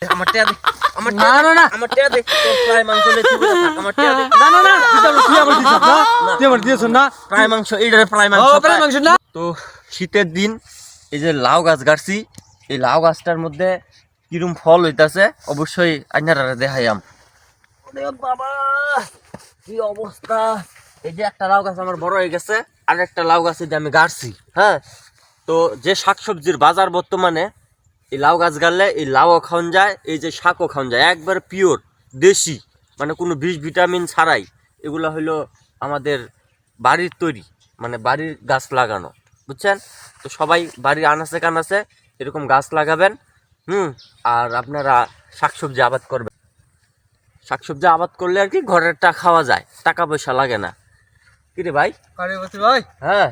আমার টিয়া দে আমার না না না আমার টিয়া দে তোর প্রায় মাংস লেতে আমার টিয়া দে না না না তুই আমার দিছ না তুই আমার দিছ না প্রায় মাংস এইটারে প্রায় মাংস ও প্রায় মাংস না তো শীতের দিন এই যে লাউ গাছ গাড়ছি এই লাউ গাছটার মধ্যে কিরম ফল হইতাছে অবশ্যই আইনারা দেখাইয়াম। ওরে বাবা কি অবস্থা! এই যে একটা লাউ গাছ আমার বড় হয়ে গেছে আর একটা লাউ গাছ এই যে আমি গাড়ছি। হ্যাঁ, তো যে শাকসবজির বাজার বর্তমানে এই লাউ গাছ গাড়লে এই লাউও খাওয়ান যায়, এই যে শাকও খাওয়ান যায়, একবারে পিওর দেশি, মানে কোনো বিষ ভিটামিন ছাড়াই। এগুলো হলো আমাদের বাড়ির তৈরি, মানে বাড়ির গাছ লাগানো, বুঝছেন? তো সবাই বাড়ির আনাচে কানাচে এরকম গাছ লাগাবেন। আর আপনারা শাকসবজি আবাদ করবেন। শাকসবজি আবাদ করলে আর কি ঘরেরটা খাওয়া যায়, টাকা পয়সা লাগে না। কি রে ভাই? আরে বসে ভাই হ্যাঁ,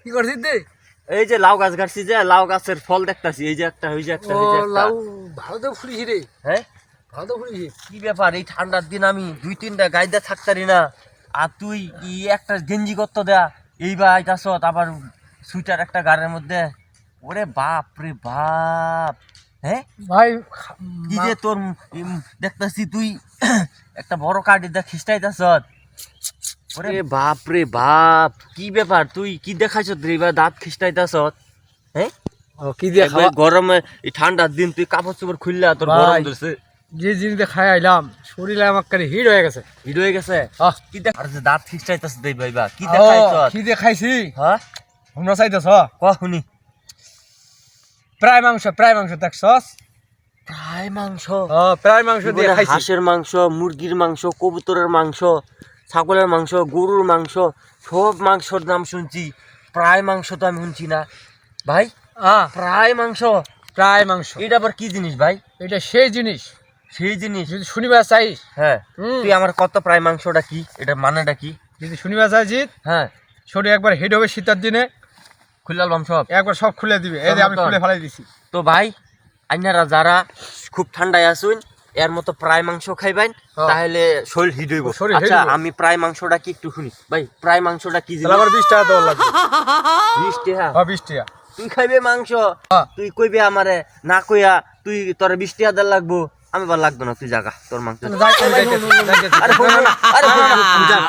কি করছিস তুই? এই যে লাউ গাছ গাছছি, যে লাউ গাছের ফল দেখতাছি, এই যে একটা, ওই যে একটা, ও ওই যে একটা। লাউ ভালো তো ফুলিছি রে, হ্যাঁ, ভালো তো ফুলিছি। কি ব্যাপার? এই ঠান্ডার দিন আমি 2-3টা গাইদা থাকতারি না, আর তুই ই একটা গেঞ্জি করতে দেয়া এই বা আইতাছ, আবার সুইটার একটা গাড়ির মধ্যে। ওরে বাপ রে বাপ! হ্যাঁ, ভাই কি যে তোর দেখতাছি তুই একটা বড় কাঠি দেখ খিস্টাইতাছ। ওরে বাপ রে বাপ! কি ব্যাপার? তুই কি দেখাইছ রে? এবার দাঁত খিস্টাইতাছ? হ্যাঁ, ও কি দিয়ে খাওয়া? গরমে এই ঠান্ডার দিন তুই কাপড় চোপড় খুললা, তোর গরম ভাই, ধরছে। যে জিনিসটা খাই আইলাম শরীরে আমার কাছে হিট হয়ে গেছে। হিট হয়ে গেছে? আহ, কি দেখ, আর যে দাঁত খিস্টাইতাছ দেই ভাইবা, কি দেখাইছ? কি দিয়ে খাইছি? হ্যাঁ, তোমরা চাইতেছ কখনি প্রায় মাংস দেখছস? প্রায় মাংস? প্রায় মাংস দিয়ে জীবনে খাইছি। হাঁসের মাংস, মুরগির মাংস, কবুতরের মাংস, ছাগলের মাংস, গরুর মাংস, সব মাংসর নাম শুনছি, প্রায় মাংস তো আমি শুনছি না ভাই। প্রায় মাংস? প্রায় মাংস এটা আবার কি জিনিস ভাই? এটা সেই জিনিস, সেই জিনিস? যদি শুনিবার চাইস, হ্যাঁ, তুই আমার কত প্রায় মাংসটা কি, এটা মানেটা কি? যদি শুনিবার চাইছিস, হ্যাঁ, শরীর একবার হিট হবে শীতের দিনে, খুললাম সব, একবার সব খুলে দিবে। এই যে আমি খুলে ফেলাই দিছি। তো ভাই আইনারা যারা খুব ঠান্ডায় আসুন এর মতো প্রায় মাংস খাইবেন, তাহলে শরীর হিট হইব। শরীর হিট আচ্ছা, হইব। আমি প্রায় মাংসটা কি একটু শুনি ভাই, প্রায় মাংসটা কি তাহলে আমার 20 টাকা দেওয়া লাগবে। 20 টাকা? 20 টাকা। তুই খাইবে মাংস, হ্যাঁ। তুই কইবে আমারে না কইয়া তুই তোর 20 টাকা দেওয়া লাগবো। আমি বার লাগতো না, তুই জাগা তোর মাংস। আরে হুন, আরে হুন,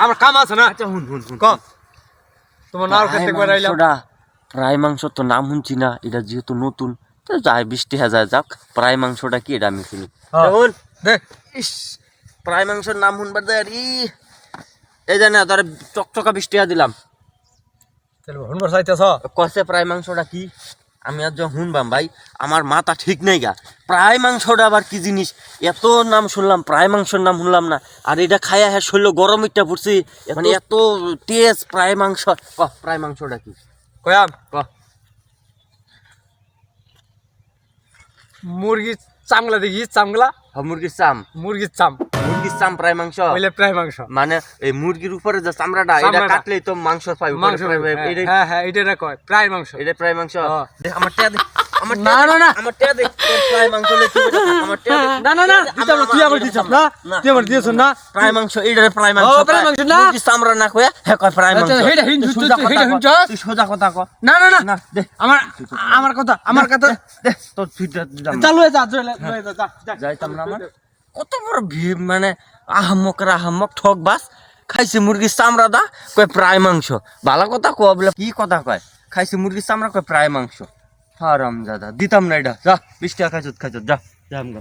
আমার কাম আছে না। আচ্ছা হুন হুন হুন, ক তোমার নাও খেতে একবার আইলাম। প্রায় মাংস তো নাম শুনছি না, এটা যেহেতু নতুন, তো যাই 20 টাকা যায় যাক। প্রায় মাংসটা কি এটা আমি শুনি। হ্যাঁ। হুন, দেখ ইস, প্রায় মাংসের নাম শুনবার দেয় এই জানে তোর চকচকা 20 টাকা দিলাম। তাহলে শুনবার চাইতেছ? কষে প্রায় মাংসটা কি? আমি আর যখন শুনবাম ভাই, আমার মাথা ঠিক নেই গা। প্রায় মাংসটা আবার কি জিনিস? এত নাম শুনলাম, প্রায় মাংসের নাম শুনলাম না। আর এটা খাইয়া হ্যাঁ শরীর গরম ইটা পড়ছি, মানে এত টেস্ট প্রায় মাংস। প্রায় মাংসটা কি কয়াম ক? মুরগির চামলা দেখি, চামলা মুরগির চাম? মুরগির চাম, মুরগির চাম প্রায় মাংস? বলে প্রায় মাংস। মানে এই মুরগির উপরে যে চামড়াটা, এটা কাটলেই তো মাংস পাই। মাংস, হ্যাঁ হ্যাঁ, এটা কয় প্রায় মাংস। এটা প্রায় মাংস? হ্যাঁ। দেখ, আমার টিয়া দে, আমার না না না আমার টিয়া দে, তোর প্রায় মাংস লেতে আমার টিয়া দে। না না না, তুই আমার দিছ না, তুই আমার দিছ না। প্রায় মাংস, এইটারে প্রায় মাংস? প্রায় মাংস না, মুরগির চামড়া না কইয়া হ্যাঁ কয় প্রায় মাংস। হেডা হিন্দু, তুই সোজা কথা হেডা ক, হিন্দু। তুই সোজা কথা ক। না না না না দে, আমার কথা দে তোর সুইটা দিলাম। চালু হয়ে যা, লয়ে যা, যা। যাইতাম না আমার। কত বড় ভিড়, মানে আহাম্মক ঠক বাস। খাইছে মুরগির চামড়া দা, কয় প্রায় মাংস। ভালো কথা কয় বলে, কি কথা কয়? খাইছে মুরগির চামড়া, কয় প্রায় মাংস। হারাম দাদা, দিতাম না এটা। যা 20 টাকা খাইছত, যা যা।